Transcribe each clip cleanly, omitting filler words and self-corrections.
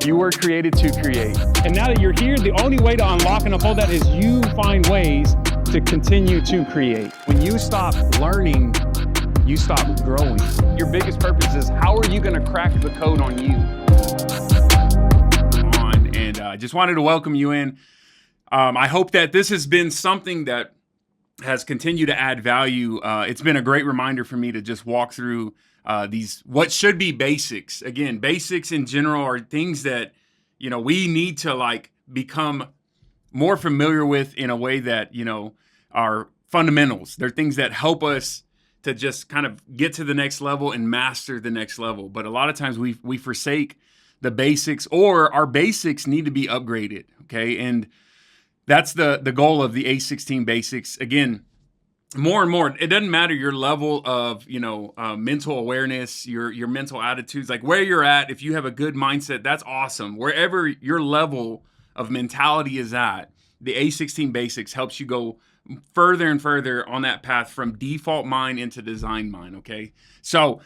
You were created to create. And now that you're here, the only way to unlock and unfold that is you find ways to continue to create. When you stop learning, you stop growing. Your biggest purpose is how are you going to crack the code on you? And I just wanted to welcome you in. I hope that this has been something that has continued to add value. It's been a great reminder for me to just walk through these what should be basics. Again, basics in general are things that, you know, we need to like become more familiar with in a way that, you know, are fundamentals. They're things that help us to just kind of get to the next level and master the next level. But a lot of times we forsake the basics, or our basics need to be upgraded. Okay. And that's the goal of the A16 Basics. Again, more and more, it doesn't matter your level of, you know, mental awareness, your mental attitudes, like where you're at. If you have a good mindset, that's awesome. Wherever your level of mentality is at, the A16 Basics helps you go further and further on that path from default mind into design mind. Okay. So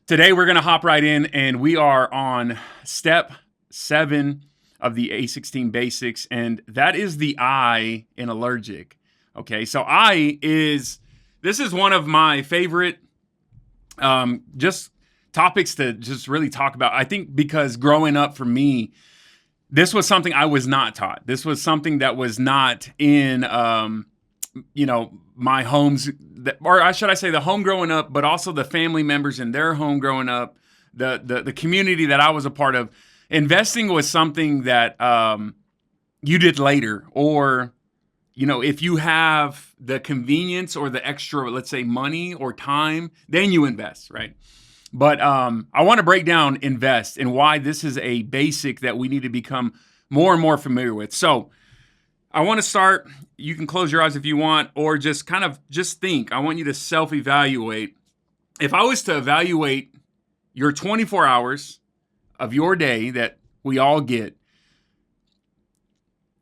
today we're going to hop right in, and we are on step 7 of the A16 Basics, and that is the I in Allergic. Okay, so this is one of my favorite just topics to just really talk about. I think because growing up for me, this was something I was not taught. This was something that was not in, you know, my homes, or should I say the home growing up, but also the family members in their home growing up, the community that I was a part of. Investing was something that you did later, or, you know, if you have the convenience or the extra, let's say money or time, then you invest, right? But I want to break down invest and why this is a basic that we need to become more and more familiar with. So I want to start, you can close your eyes if you want, or just kind of just think. I want you to self-evaluate. If I was to evaluate your 24 hours of your day that we all get,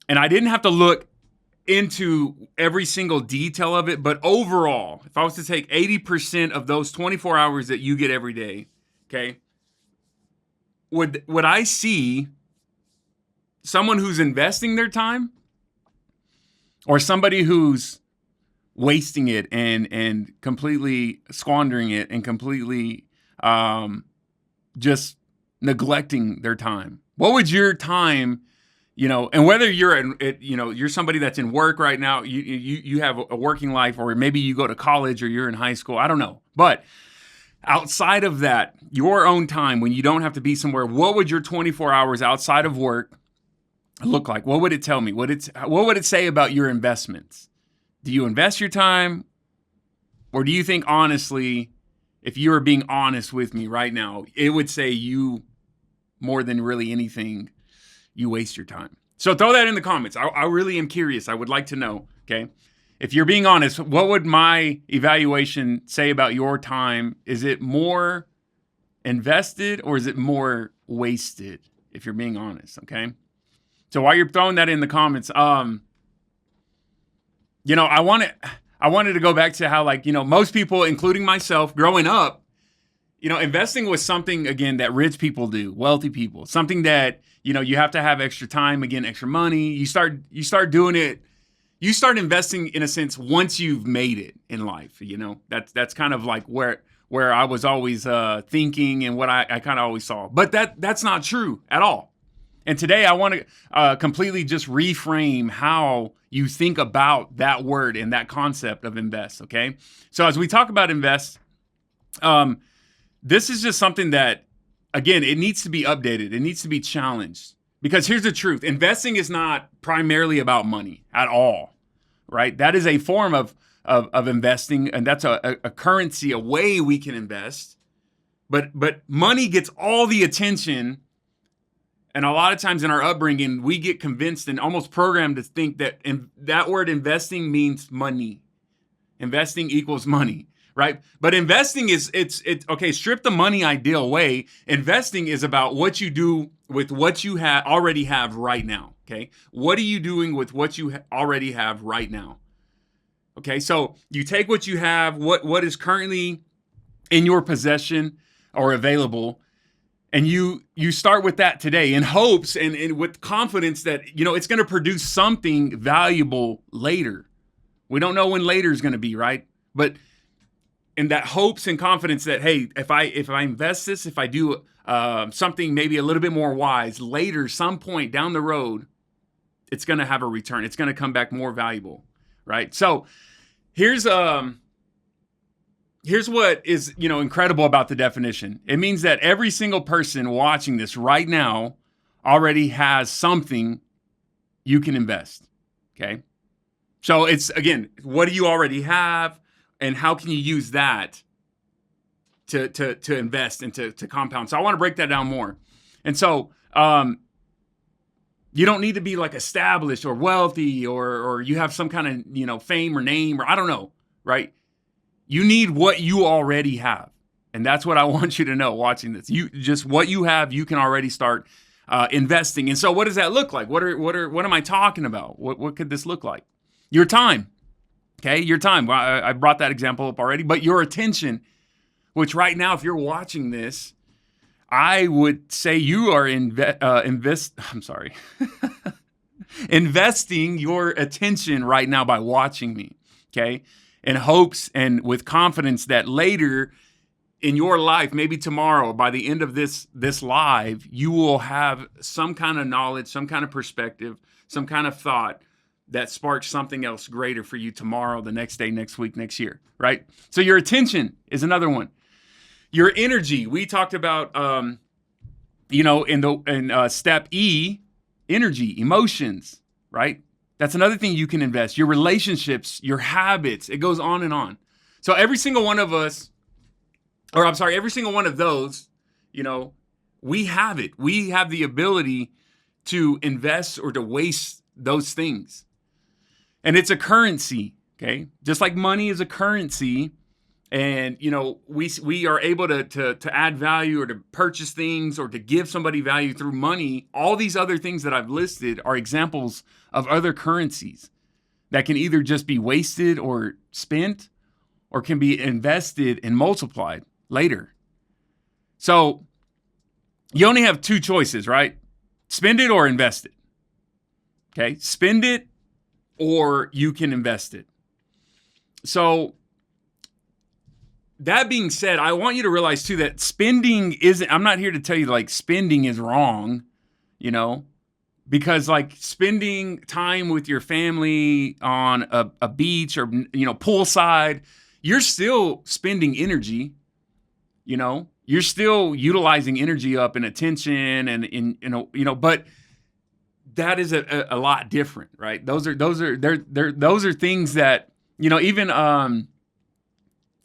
and I didn't have to look into every single detail of it, but overall, if I was to take 80% of those 24 hours that you get every day, okay, would I see someone who's investing their time or somebody who's wasting it and completely squandering it and completely just neglecting their time? What would your time, you know, and whether you're somebody that's in work right now, you have a working life, or maybe you go to college or you're in high school, I don't know. But outside of that, your own time, when you don't have to be somewhere, what would your 24 hours outside of work look like? What would it tell me? What would it say about your investments? Do you invest your time? Or do you think, honestly, if you were being honest with me right now, it would say you, more than really anything, you waste your time? So throw that in the comments. I really am curious. I would like to know, okay? If you're being honest, what would my evaluation say about your time? Is it more invested or is it more wasted, if you're being honest, okay? So while you're throwing that in the comments, you know, I wanted to go back to how, like, you know, most people, including myself, growing up, you know, investing was something, again, that rich people do, wealthy people, something that, you know, you have to have extra time, again, extra money. You start doing it. You start investing, in a sense, once you've made it in life. You know, that's kind of like where I was always thinking, and what I kind of always saw. But that's not true at all. And today I want to completely just reframe how you think about that word and that concept of invest, okay? So as we talk about invest, this is just something that, again, it needs to be updated. It needs to be challenged. Because here's the truth. Investing is not primarily about money at all, right? That is a form of investing, and that's a currency, a way we can invest. But money gets all the attention. And a lot of times in our upbringing, we get convinced and almost programmed to think that that word investing means money. Investing equals money, right? But investing it's okay, strip the money ideal away. Investing is about what you do with what you already have right now, okay? What are you doing with what you already have right now? Okay, so you take what you have, what is currently in your possession or available, And you start with that today in hopes and with confidence that, it's going to produce something valuable later. We don't know when later is going to be, right? But in that hopes and confidence that, hey, if I invest this, if I do something maybe a little bit more wise later, some point down the road, it's going to have a return. It's going to come back more valuable, right? So here's what is, incredible about the definition. It means that every single person watching this right now already has something you can invest. Okay. So it's, again, what do you already have and how can you use that to invest and to compound? So I want to break that down more. And so, you don't need to be like established or wealthy or you have some kind of, fame or name or I don't know, right? You need what you already have. And that's what I want you to know watching this. You just what you have, you can already start investing. And so what does that look like? What am I talking about? What could this look like? Your time. Okay, your time. Well, I brought that example up already, but your attention, which right now, if you're watching this, I would say you are investing your attention right now by watching me, okay? In hopes and with confidence that later in your life, maybe tomorrow, by the end of this live, you will have some kind of knowledge, some kind of perspective, some kind of thought that sparks something else greater for you tomorrow, the next day, next week, next year, right? So your attention is another one. Your energy, we talked about, in step E, energy, emotions, right? That's another thing you can invest. Your relationships, your habits, it goes on and on. So every single one of us, every single one of those, we have it. We have the ability to invest or to waste those things. And it's a currency, okay? Just like money is a currency. And, we are able to add value or to purchase things or to give somebody value through money. All these other things that I've listed are examples of other currencies that can either just be wasted or spent or can be invested and multiplied later. So you only have two choices, right? Spend it or invest it. Okay? Spend it or you can invest it. So that being said, I want you to realize too that spending isn't, I'm not here to tell you like spending is wrong, because like spending time with your family on a beach or, poolside, you're still spending energy, you're still utilizing energy up and attention and but that is a lot different, right? Those are things that, even,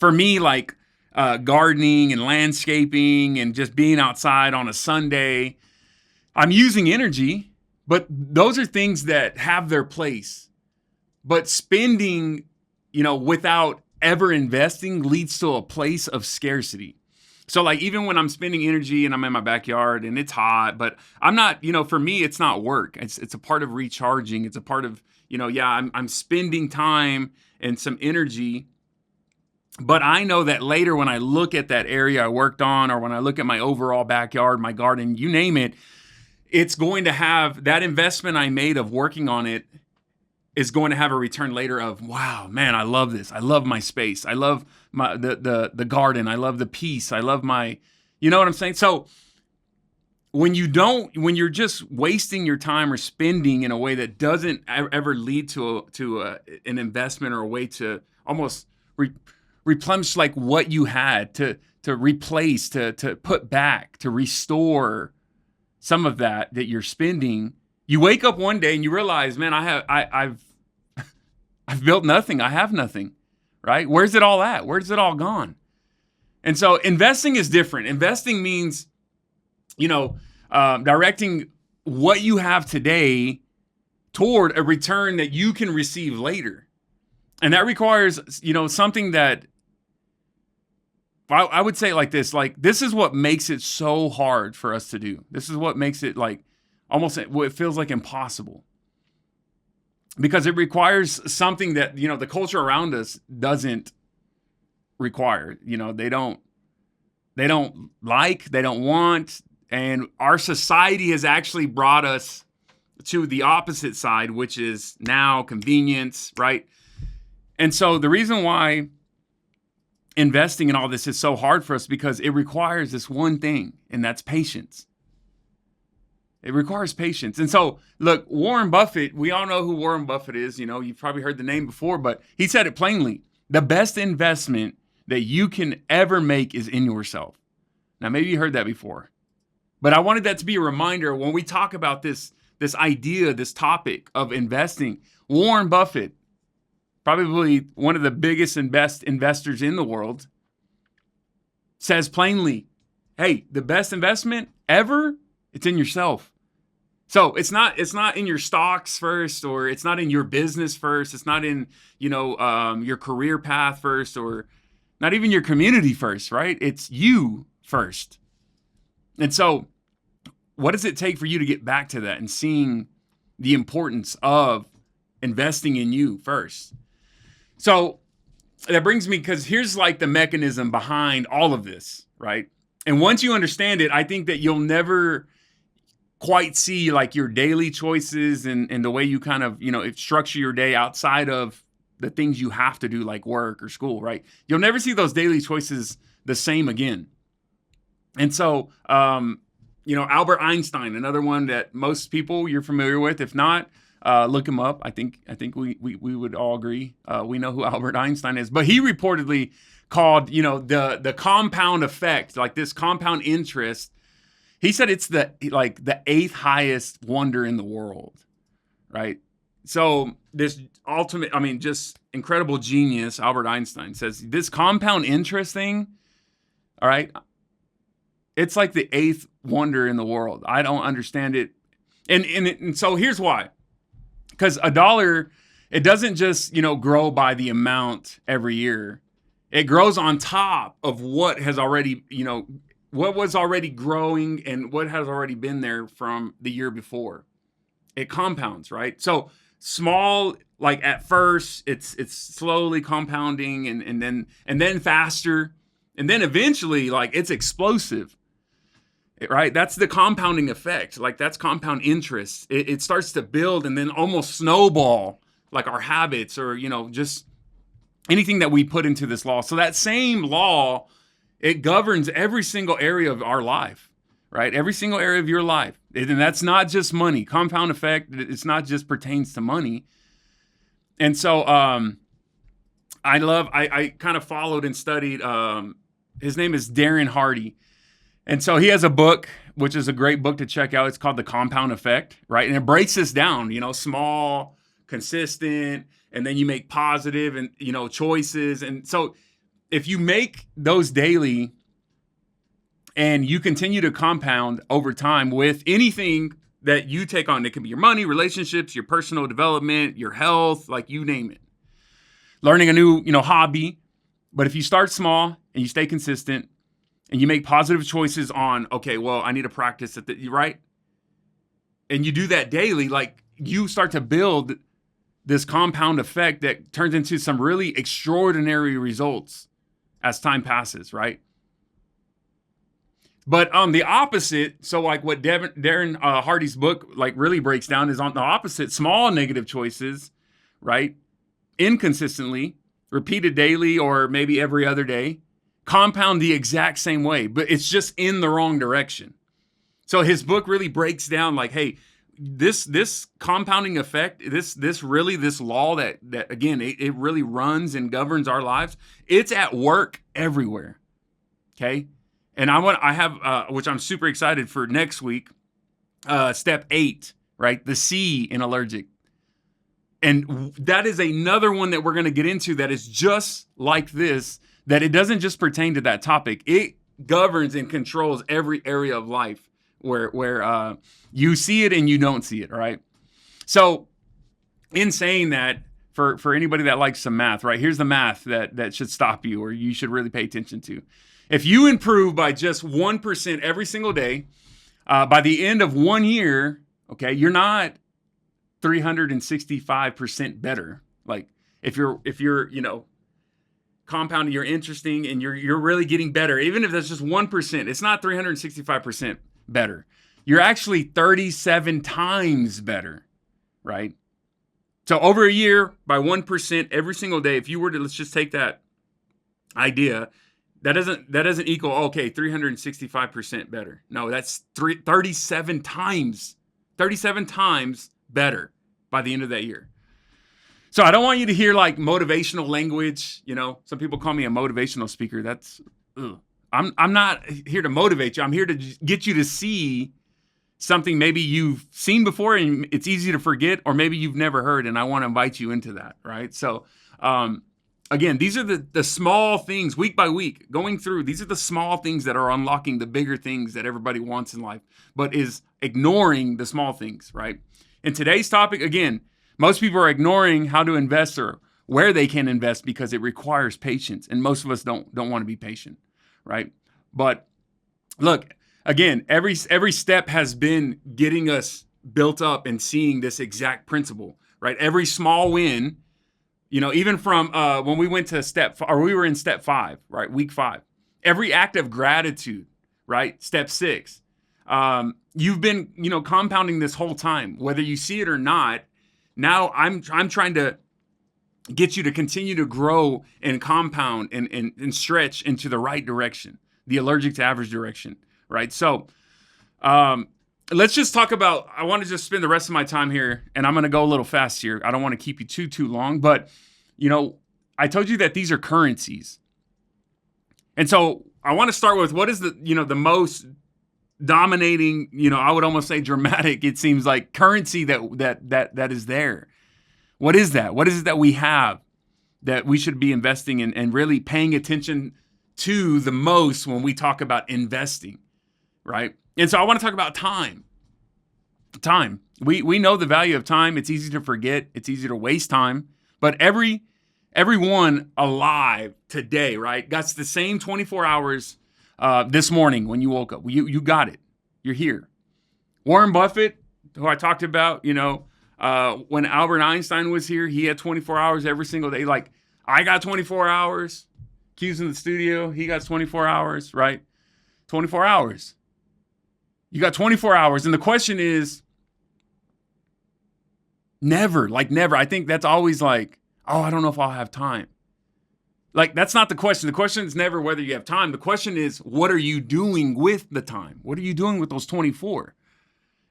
for me, like gardening and landscaping and just being outside on a Sunday, I'm using energy, but those are things that have their place. But spending, without ever investing leads to a place of scarcity. So like even when I'm spending energy and I'm in my backyard and it's hot, but I'm not, for me, it's not work. It's a part of recharging. It's a part of, I'm spending time and some energy. But I know that later when I look at that area I worked on or when I look at my overall backyard, my garden, you name it, it's going to have that investment I made of working on it is going to have a return later of, wow, man, I love this. I love my space. I love my the garden. I love the peace. I love my, you know what I'm saying? So when you're just wasting your time or spending in a way that doesn't ever lead to an investment or a way to almost replenish like what you had to replace, to put back, to restore some of that you're spending. You wake up one day and you realize, man, I've built nothing. I have nothing, right? Where's it all at? Where's it all gone? And so investing is different. Investing means, directing what you have today toward a return that you can receive later. And that requires, something that I would say like this is what makes it so hard for us to do. This is what makes it like almost, it feels like impossible. Because it requires something that, the culture around us doesn't require. They don't like, they don't want, And our society has actually brought us to the opposite side, which is now convenience, right? And so the reason why investing in all this is so hard for us because it requires this one thing, and that's patience. It requires patience. And so, look, Warren Buffett, we all know who Warren Buffett is. You know, you've probably heard the name before, but he said it plainly. The best investment that you can ever make is in yourself. Now, maybe you heard that before, but I wanted that to be a reminder when we talk about this idea, this topic of investing. Warren Buffett, probably one of the biggest and best investors in the world, says plainly, hey, the best investment ever, it's in yourself. So it's not in your stocks first, or it's not in your business first. It's not in, your career path first, or not even your community first, right? It's you first. And so what does it take for you to get back to that and seeing the importance of investing in you first? So that brings me, because here's like the mechanism behind all of this, right? And once you understand it, I think that you'll never quite see like your daily choices and the way you kind of, structure your day outside of the things you have to do, like work or school, right? You'll never see those daily choices the same again. And so, Albert Einstein, another one that most people you're familiar with. If not, look him up. I think we would all agree. We know who Albert Einstein is, but he reportedly called, the compound effect, like this compound interest. He said it's the 8th highest wonder in the world, right? So this just incredible genius, Albert Einstein, says this compound interest thing, all right, it's like the 8th wonder in the world. I don't understand it. And so here's why. Because a dollar, it doesn't just, grow by the amount every year. It grows on top of what has already, what was already growing and what has already been there from the year before. It compounds, right? So small, like at first, it's slowly compounding and then faster. And then eventually, like, it's explosive. Right? That's the compounding effect. Like, that's compound interest. It starts to build and then almost snowball, like our habits or, just anything that we put into this law. So that same law, it governs every single area of our life, right? Every single area of your life. And that's not just money. Compound effect, it's not just pertains to money. And so I kind of followed and studied, his name is Darren Hardy. And so he has a book, which is a great book to check out. It's called The Compound Effect, right? And it breaks this down, small, consistent, and then you make positive and, choices. And so if you make those daily and you continue to compound over time with anything that you take on, it can be your money, relationships, your personal development, your health, like you name it. Learning a new, hobby. But if you start small and you stay consistent, and you make positive choices on, okay, well, I need to practice at right? And you do that daily, like you start to build this compound effect that turns into some really extraordinary results as time passes, right? But on the opposite, so like what Darren Hardy's book like really breaks down is on the opposite, small negative choices, right? Inconsistently, repeated daily or maybe every other day, compound the exact same way, but it's just in the wrong direction. So his book really breaks down like, hey, this compounding effect, this law that again, it really runs and governs our lives. It's at work everywhere. Okay. And I have, which I'm super excited for next week, step 8, right? The C in Allergic. And that is another one that we're going to get into that is just like this, that it doesn't just pertain to that topic. It governs and controls every area of life where you see it and you don't see it, right? So in saying that, for anybody that likes some math, right? Here's the math that should stop you or you should really pay attention to. If you improve by just 1% every single day, by the end of 1 year, okay, you're not 365% better. Like if you're compounding, you're interesting and you're really getting better. Even if that's just 1%, it's not 365%. better. You're actually 37 times better, right? So over a year, by 1% every single day, if you were to, let's just take that idea, that doesn't equal, okay, 365% better. No, that's 37 times better by the end of that year. So I don't want you to hear like motivational language. You know, some people call me a motivational speaker. That's, ugh. I'm not here to motivate you. I'm here to get you to see something maybe you've seen before and it's easy to forget, or maybe you've never heard, and I want to invite you into that, right? So, again, these are the small things week by week going through. These are the small things that are unlocking the bigger things that everybody wants in life, but is ignoring the small things, right? In today's topic, again, most people are ignoring how to invest or where they can invest because it requires patience, and most of us don't want to be patient, right? But look, again, every step has been getting us built up and seeing this exact principle, right? Every small win, you know, even from when we went to we were in step 5, right? Week 5. Every act of gratitude, right? Step 6. You've been, you know, compounding this whole time, whether you see it or not. Now I'm trying to get you to continue to grow and compound and stretch into the right direction, the allergic to average direction, right? So let's just talk about, I want to just spend the rest of my time here, and I'm going to go a little fast here. I don't want to keep you too long, but, you know, I told you that these are currencies. And so I want to start with what is the, you know, the most dominating, you know, I would almost say dramatic, it seems like, currency that is there. What is that? What is it that we have that we should be investing in and really paying attention to the most when we talk about investing, right? And so I want to talk about time. Time. We know the value of time. It's easy to forget. It's easy to waste time. But everyone alive today, right, got the same 24 hours this morning when you woke up. You got it. You're here. Warren Buffett, who I talked about, you know, when Albert Einstein was here, he had 24 hours every single day. Like, I got 24 hours. Q's in the studio, he got 24 hours, right? 24 hours. You got 24 hours. And the question is, never. I think that's always like, oh, I don't know if I'll have time. Like, that's not the question. The question is never whether you have time. The question is, what are you doing with the time? What are you doing with those 24?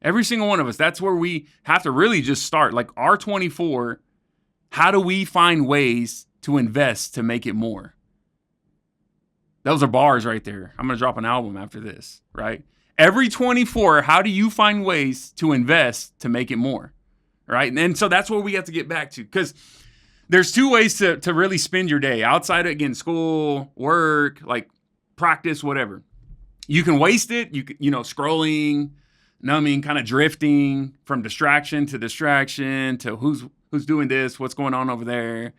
Every single one of us, that's where we have to really just start. Like, our 24, how do we find ways to invest to make it more? Those are bars right there. I'm going to drop an album after this, right? Every 24, how do you find ways to invest to make it more, right? And so that's what we have to get back to, because there's two ways to really spend your day outside of, again, school, work, like practice, whatever. You can waste it, you know, scrolling, numbing, kind of drifting from distraction to who's doing this, what's going on over there.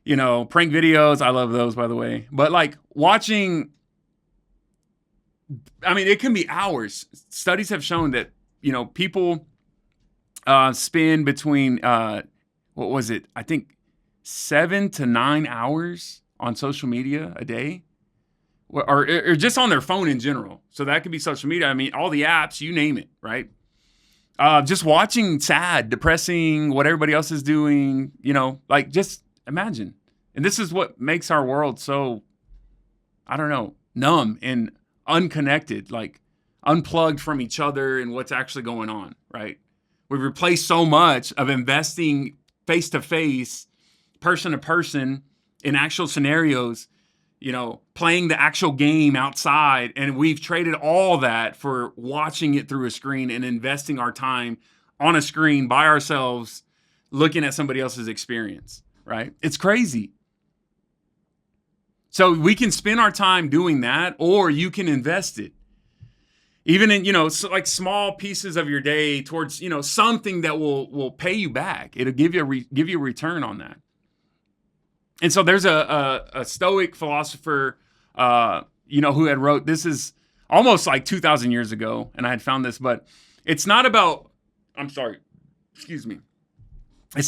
You know, prank videos, I love those, by the way. But like watching, I mean, it can be hours. Studies have shown that, you know, people spend between, what was it? I think 7 to 9 hours on social media a day, or just on their phone in general. So that could be social media. I mean, all the apps, you name it, right? Just watching sad, depressing, what everybody else is doing, you know, like, just imagine. And this is what makes our world so, I don't know, numb and unconnected, like unplugged from each other and what's actually going on, right? We've replaced so much of investing face-to-face, person-to-person in actual scenarios, you know, playing the actual game outside. And we've traded all that for watching it through a screen and investing our time on a screen by ourselves, looking at somebody else's experience, right? It's crazy. So we can spend our time doing that, or you can invest it. Even in, you know, like small pieces of your day towards, you know, something that will pay you back. It'll give you a return on that. And so there's a Stoic philosopher, you know, who had wrote, this is almost like 2,000 years ago, and I had found this, but it's not about, it's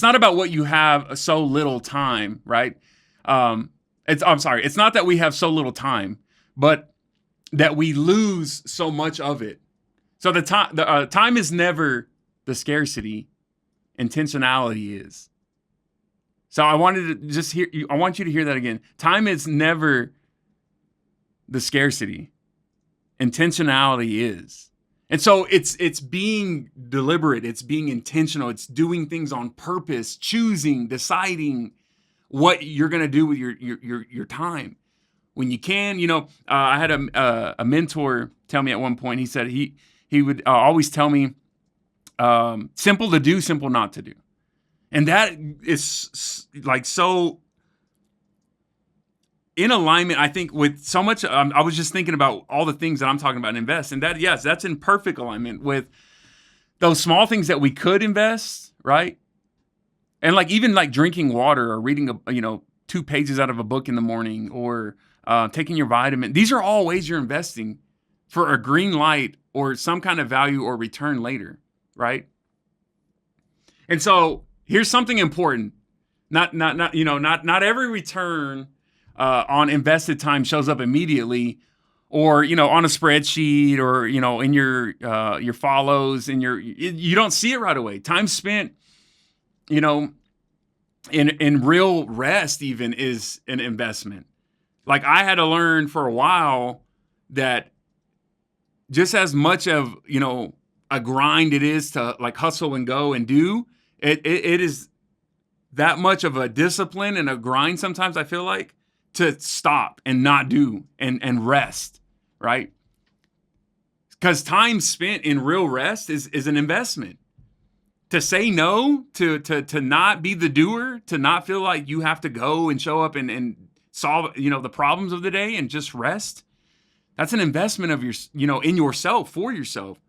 not about what you have so little time, right? It's not that we have so little time, but that we lose so much of it So the time is never the scarcity. Intentionality is. So I wanted to just hear. I want you to hear that again. Time is never the scarcity. Intentionality is. And so it's being deliberate. It's being intentional. It's doing things on purpose, choosing, deciding what you're going to do with your time. When you can, I had a mentor tell me at one point. He said he would always tell me, simple to do, simple not to do. And that is like so in alignment, I think, with so much. I was just thinking about all the things that I'm talking about and invest. And that, yes, that's in perfect alignment with those small things that we could invest, right? And like even like drinking water or reading 2 pages out of a book in the morning, or taking your vitamin. These are all ways you're investing for a green light or some kind of value or return later, right? And so here's something important. Not every return on invested time shows up immediately, or on a spreadsheet, or in your follows, and you don't see it right away. Time spent, in real rest even is an investment. Like I had to learn for a while that just as much of, a grind it is to like hustle and go and do, it is that much of a discipline and a grind sometimes, I feel like, to stop and not do and rest, right? Because time spent in real rest is an investment. To say no, to not be the doer, to not feel like you have to go and show up and solve, the problems of the day and just rest. That's an investment of in yourself, for yourself.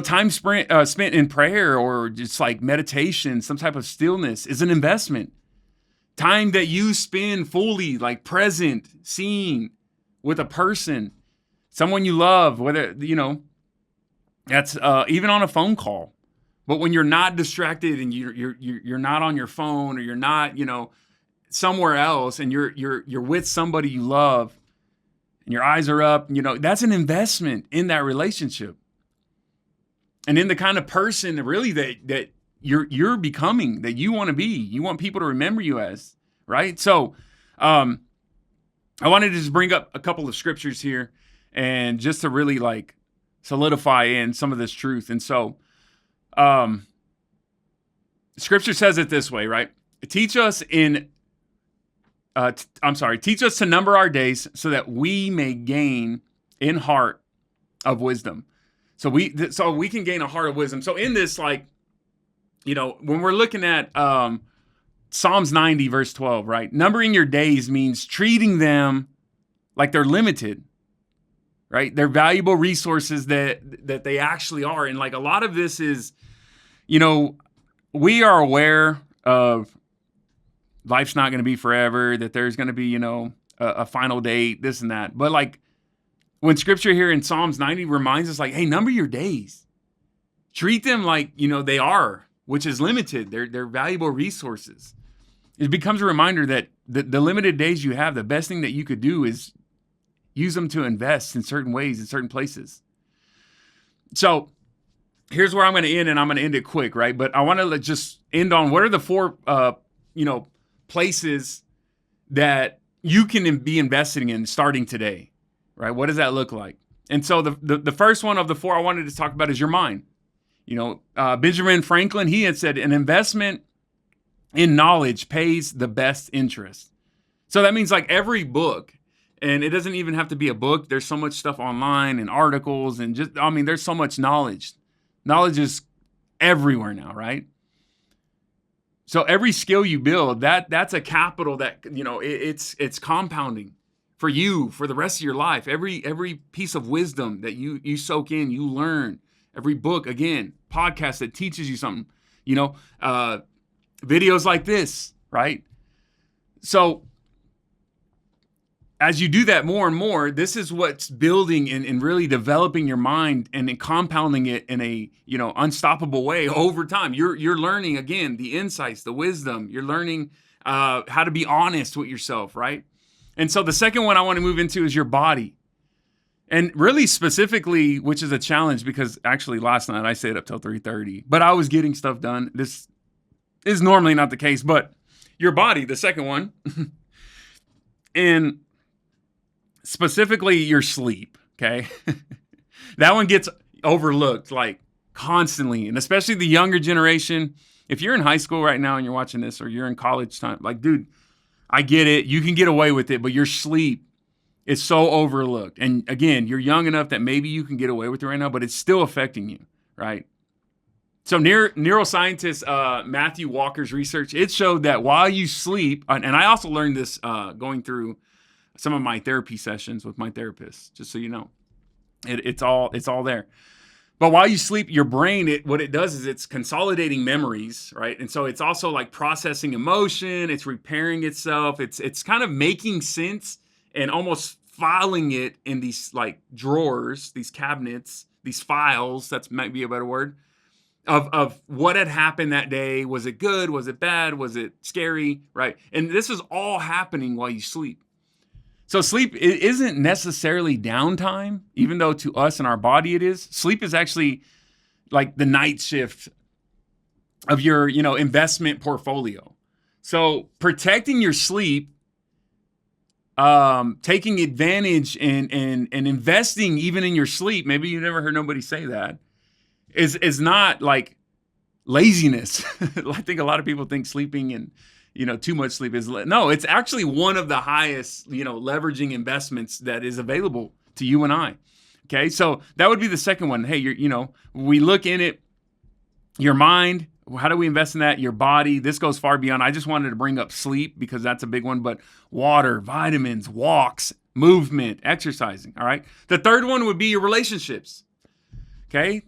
Time spent in prayer or just like meditation, some type of stillness, is an investment. Time that you spend fully, like present, seen with a person, someone you love, whether, that's even on a phone call. But when you're not distracted and you're not on your phone, or you're not, somewhere else, and you're with somebody you love, and your eyes are up, that's an investment in that relationship. And in the kind of person really that you're becoming, that you want to be, you want people to remember you as, right? So I wanted to just bring up a couple of scriptures here, and just to really like solidify in some of this truth. And so scripture says it this way, right? Teach us to number our days so that we may gain in heart of wisdom. So we can gain a heart of wisdom. So in this, like, when we're looking at Psalms 90 verse 12, right? Numbering your days means treating them like they're limited, right? They're valuable resources that they actually are. And like a lot of this is, we are aware of life's not going to be forever, that there's going to be, a final date, this and that. But like when scripture here in Psalms 90 reminds us, like, hey, number your days. Treat them like, they are, which is limited. They're valuable resources. It becomes a reminder that the limited days you have, the best thing that you could do is use them to invest in certain ways, in certain places. So here's where I'm going to end, and I'm going to end it quick, right? But I want to just end on what are the 4, places that you can be investing in starting today, right? What does that look like? And so the first one of the 4 I wanted to talk about is your mind. Benjamin Franklin, he had said an investment in knowledge pays the best interest. So that means like every book, and it doesn't even have to be a book. There's so much stuff online and articles and there's so much knowledge. Knowledge is everywhere now, right? So every skill you build, that's a capital that, it's compounding for you for the rest of your life. Every piece of wisdom that you soak in, you learn. Every book, again, podcast that teaches you something, videos like this, right? So as you do that more and more, this is what's building and really developing your mind and compounding it in a, unstoppable way over time. You're learning, again, the insights, the wisdom. You're learning how to be honest with yourself, right? And so the second one I want to move into is your body. And really specifically, which is a challenge because actually last night I stayed up till 3:30, but I was getting stuff done. This is normally not the case, but your body, the second one, and specifically your sleep, okay? That one gets overlooked like constantly, and especially the younger generation. If you're in high school right now and you're watching this, or you're in college time, like, dude, I get it. You can get away with it, but your sleep is so overlooked. And again, you're young enough that maybe you can get away with it right now, but it's still affecting you, right? So neuroscientist Matthew Walker's research, it showed that while you sleep, and I also learned this going through some of my therapy sessions with my therapist, just so you know, it's all there. But while you sleep, your brain, what it does is it's consolidating memories, right? And so it's also like processing emotion, it's repairing itself, it's kind of making sense and almost filing it in these like drawers, these cabinets, these files, that might be a better word, of what had happened that day. Was it good? Was it bad? Was it scary? Right? And this is all happening while you sleep. So sleep isn't necessarily downtime, even though to us and our body it is. Sleep is actually like the night shift of your, investment portfolio. So protecting your sleep, taking advantage and investing even in your sleep, maybe you never heard nobody say that, is not like laziness. I think a lot of people think sleeping and too much sleep is no, it's actually one of the highest, leveraging investments that is available to you and I. Okay. So that would be the second one. Hey, we look in it, your mind, how do we invest in that? Your body, this goes far beyond. I just wanted to bring up sleep because that's a big one, but water, vitamins, walks, movement, exercising. All right. The third one would be your relationships. Okay.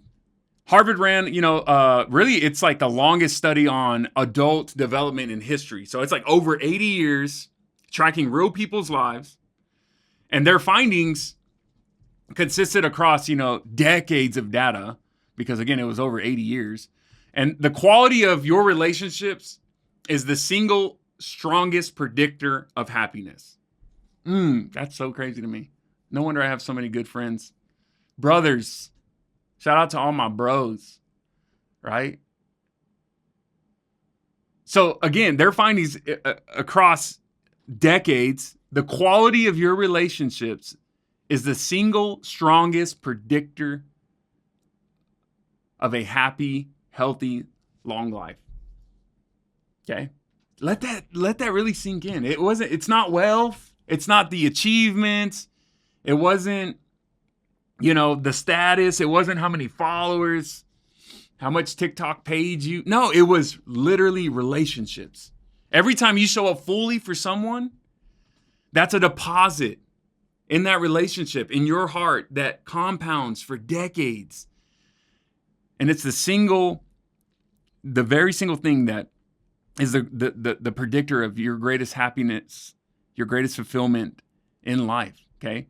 Harvard ran, really, it's like the longest study on adult development in history. So it's like over 80 years tracking real people's lives. And their findings consisted across, decades of data, because again, it was over 80 years. And the quality of your relationships is the single strongest predictor of happiness. That's so crazy to me. No wonder I have so many good friends. Brothers. Shout out to all my bros, right? So again, their findings across decades, the quality of your relationships is the single strongest predictor of a happy, healthy, long life. Okay? Let that really sink in. It's not wealth, it's not the achievements, it wasn't the status, it wasn't how many followers, how much TikTok paid you. No, it was literally relationships. Every time you show up fully for someone, that's a deposit in that relationship, in your heart, that compounds for decades. And it's the very single thing that is the predictor of your greatest happiness, your greatest fulfillment in life, okay?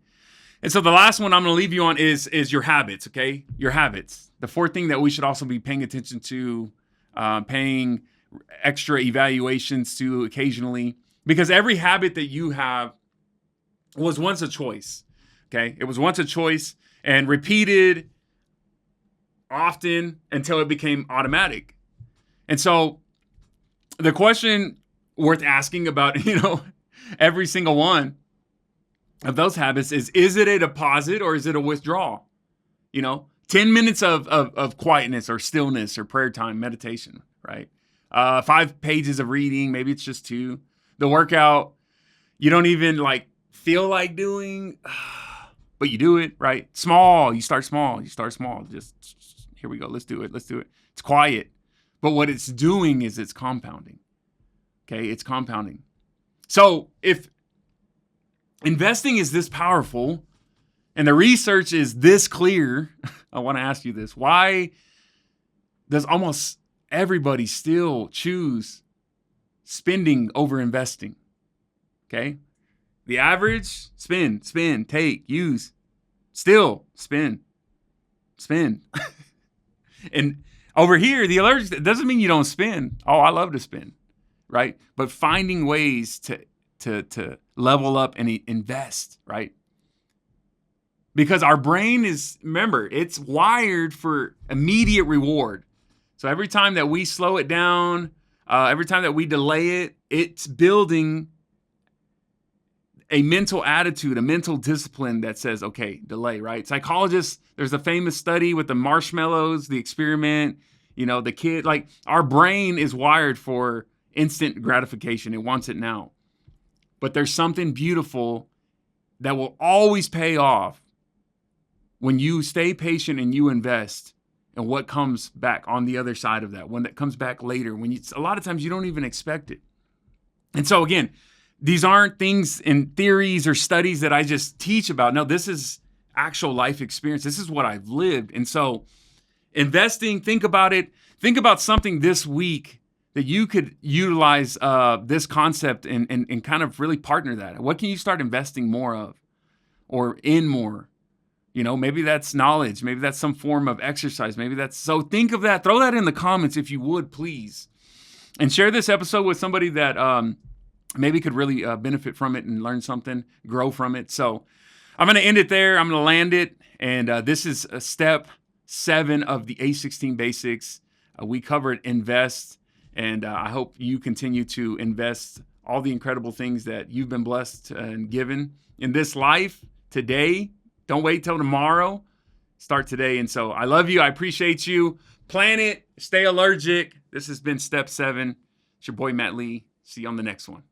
And so the last one I'm going to leave you on is your habits, okay? Your habits. The fourth thing that we should also be paying attention to, paying extra evaluations to occasionally, because every habit that you have was once a choice, okay? It was once a choice and repeated often until it became automatic. And so the question worth asking about, every single one of those habits is it a deposit or is it a withdrawal? 10 minutes of quietness or stillness or prayer time, meditation, right? 5 pages of reading, maybe it's just 2. The workout, you don't even feel like doing, but you do it, right? You start small. Just, here we go, let's do it. It's quiet. But what it's doing is it's compounding, okay? It's compounding. So if investing is this powerful and the research is this clear, I want to ask you this. Why does almost everybody still choose spending over investing? Okay? The average, spend, take, use, still spend. And over here, the allergic, it doesn't mean you don't spend. Oh, I love to spend, right? But finding ways to level up and invest, right? because our brain is, remember, it's wired for immediate reward. So every time that we slow it down, every time that we delay it, it's building a mental attitude, a mental discipline that says, okay, delay, right? Psychologists, there's a famous study with the marshmallows, the experiment, the kid, like our brain is wired for instant gratification. It wants it now. But there's something beautiful that will always pay off when you stay patient and you invest in what comes back on the other side of that, when that comes back later, a lot of times you don't even expect it. And so again, these aren't things in theories or studies that I just teach about. No, this is actual life experience. This is what I've lived. And so investing, think about it. Think about something this week that you could utilize this concept and kind of really partner that. What can you start investing more of or in more? Maybe that's knowledge. Maybe that's some form of exercise. So think of that. Throw that in the comments if you would, please. And share this episode with somebody that maybe could really benefit from it and learn something, grow from it. So I'm going to end it there. I'm going to land it. And this is step 7 of the A16 Basics. We covered invest. And I hope you continue to invest all the incredible things that you've been blessed and given in this life today. Don't wait till tomorrow. Start today. And so I love you. I appreciate you. Plan it. Stay allergic. This has been step 7. It's your boy, Matt Lee. See you on the next one.